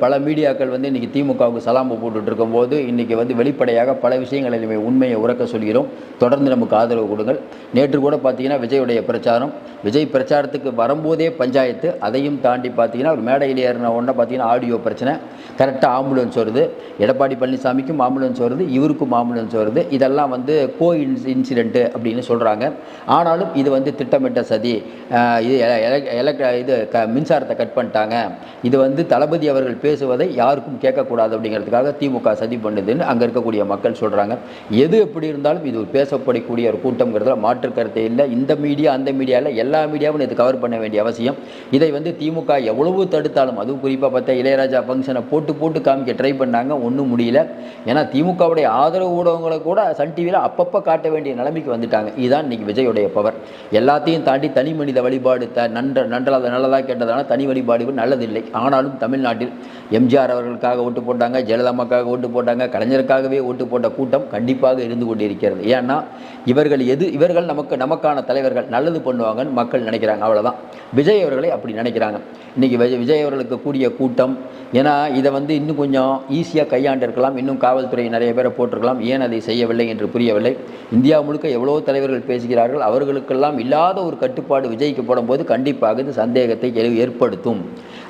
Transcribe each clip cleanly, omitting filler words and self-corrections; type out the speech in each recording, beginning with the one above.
பல மீடியாக்கள் இன்றைக்கி திமுகவுக்கு சலாம்பு போட்டுட்டு இருக்கும்போது இன்றைக்கி வெளிப்படையாக பல விஷயங்களிலுமே உண்மையை உறக்க சொல்கிறோம். தொடர்ந்து நமக்கு ஆதரவு கொடுங்கள். நேற்று கூட பார்த்தீங்கன்னா விஜயுடைய பிரச்சாரம், விஜய் பிரச்சாரத்துக்கு வரும்போதே பஞ்சாயத்து, அதையும் தாண்டி பார்த்தீங்கன்னா ஒரு மேடையில் ஏறின உடனே பார்த்தீங்கன்னா ஆடியோ பிரச்சனை, கரெக்டாக ஆம்புலன்ஸ் வருது, எடப்பாடி பழனிசாமிக்கும் ஆம்புலன்ஸ் வருது, இவருக்கும் ஆம்புலன்ஸ் வருது. இதெல்லாம் கோ இன்சிடென்ட்டு அப்படின்னு சொல்கிறாங்க. ஆனாலும் இது திட்டமிட்ட சதி, இது மின்சாரத்தை கட் பண்ணிட்டாங்க, இது தளபதி அவர்கள் பேசுவதை யாருக்கும் கேட்கக்கூடாது அப்படிங்கிறதுக்காக திமுக சதி பண்ணுதுன்னு அங்கே இருக்கக்கூடிய மக்கள் சொல்கிறாங்க. எது எப்படி இருந்தாலும் இது ஒரு பேசப்படக்கூடிய ஒரு கூட்டம்ங்கிறதுல மாற்று கருத்தே இல்லை. இந்த மீடியா அந்த மீடியாவில் எல்லா மீடியாவும் இது கவர் பண்ண வேண்டிய அவசியம். இதை திமுக எவ்வளவு தடுத்தாலும், அதுவும் குறிப்பாக பார்த்தா இளையராஜா ஃபங்க்ஷனை போட்டு காமிக்க ட்ரை பண்ணாங்க, ஒன்றும் முடியல. ஏன்னா திமுகவுடைய ஆதரவு ஊடகங்களை கூட சன் டிவியில் அப்பப்போ காட்ட வேண்டிய நிலைமைக்கு வந்துட்டாங்க. இதுதான் இன்றைக்கி விஜயுடைய பவர். எல்லாத்தையும் தாண்டி தனி மனித வழிபாடு நல்லதாக கேட்டதான தனி வழிபாடு நல்லதில்லை. ஆனாலும் தமிழ்நாட்டில் எம்ஜிஆர் அவர்களுக்காக ஓட்டு போட்டாங்க, ஜெயலலிதாவுக்காக ஓட்டு போட்டாங்க, கலைஞருக்காகவே ஓட்டு போட்ட கூட்டம் கண்டிப்பாக இருந்து கொண்டிருக்கிறது. ஏன்னா இவர்கள் நமக்கான தலைவர்கள், நல்லது பண்ணுவாங்கன்னு மக்கள் நினைக்கிறாங்க, அவ்வளோதான். விஜய் அவர்களை அப்படி நினைக்கிறாங்க. இன்றைக்கி விஜய் அவர்களுக்கு கூடிய கூட்டம். ஏன்னா இதை இன்னும் கொஞ்சம் ஈஸியாக கையாண்டிருக்கலாம், இன்னும் காவல்துறை நிறைய பேரை போட்டிருக்கலாம். ஏன் அதை செய்யவில்லை என்று புரியவில்லை. இந்தியா முழுக்க எவ்வளோ தலைவர்கள் பேசுகிறார்கள், அவர்களுக்கெல்லாம் இல்லாத ஒரு கட்டுப்பாடு விஜய்க்கு போடும்போது கண்டிப்பாக இது சந்தேகத்தை ஏற்படுத்தும்.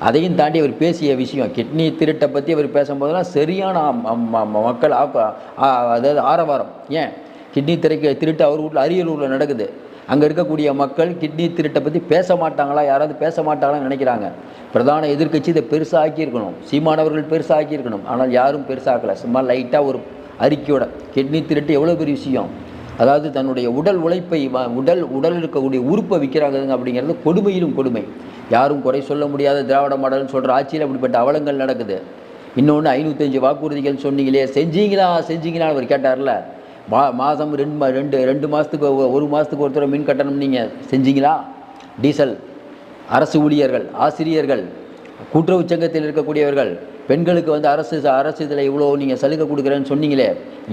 அதையும் தாண்டி அவர் பேசிய விஷயம், கிட்னி திருட்டை பற்றி அவர் பேசும்போதெல்லாம் சரியான மக்கள் அதாவது ஆரவாரம். ஏன் கிட்னி திருட்டு அவர் வீட்டில் அரியலூரில் நடக்குது, அங்கே இருக்கக்கூடிய மக்கள் கிட்னி திருட்டை பற்றி பேச மாட்டாங்களா, யாராவது பேச மாட்டாங்களான்னு நினைக்கிறாங்க. பிரதான எதிர்க்கட்சி இதை பெருசாக்கியிருக்கணும், சீமானவர்கள் பெருசாக்கியிருக்கணும். ஆனால் யாரும் பெருசாக்கலை. சும்மா லைட்டாக ஒரு அறிக்கையோட கிட்னி திருட்டு எவ்வளோ பெரிய விஷயம். அதாவது தன்னுடைய உடல் உழைப்பை உடல் இருக்கக்கூடிய உறுப்பை விற்கிறாங்க அப்படிங்கிறது கொடுமையிலும் கொடுமை. யாரும் குறை சொல்ல முடியாத திராவிட மாடல்னு சொல்கிற ஆட்சியில் அப்படிப்பட்ட அவலங்கள் நடக்குது. இன்னொன்று 505 வாக்குறுதிகள் சொன்னீங்களே, செஞ்சீங்களான்னு அவர் கேட்டார்ல. மாதம் 2 மாதத்துக்கு 1 மாதத்துக்கு ஒருத்தர் மின் கட்டணம் நீங்கள் செஞ்சீங்களா? டீசல், அரசு ஊழியர்கள், ஆசிரியர்கள், கூட்டுறவு சங்கத்தில் இருக்கக்கூடியவர்கள், பெண்களுக்கு அரசு இதில் இவ்வளோ நீங்கள் சலுகை கொடுக்குறேன்னு சொன்னீங்களே.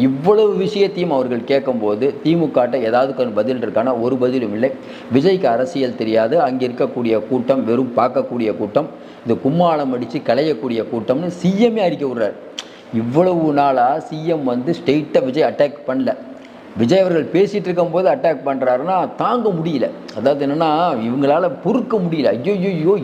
இவ்வளவு விஷயத்தையும் அவர்கள் கேட்கும்போது திமுகட்ட ஏதாவது பதில் இருக்கானா? ஒரு பதிலும் இல்லை. விஜய்க்கு அரசியல் தெரியாது. அங்கே இருக்கக்கூடிய கூட்டம் வெறும் பார்க்கக்கூடிய கூட்டம், இது கும்மாளம் அடித்து களையக்கூடிய கூட்டம்னு சிஎம்ஏ அறிக்கை விடுறார். இவ்வளவு நாளாக சிஎம் ஸ்ட்ரெயிட்டாக விஜய் அட்டாக் பண்ணல. விஜய் அவர்கள் பேசிகிட்டு இருக்கும்போது அட்டாக் பண்ணுறாருன்னா தாங்க முடியல. அதாவது என்னென்னா இவங்களால் பொறுக்க முடியல. ஐயோ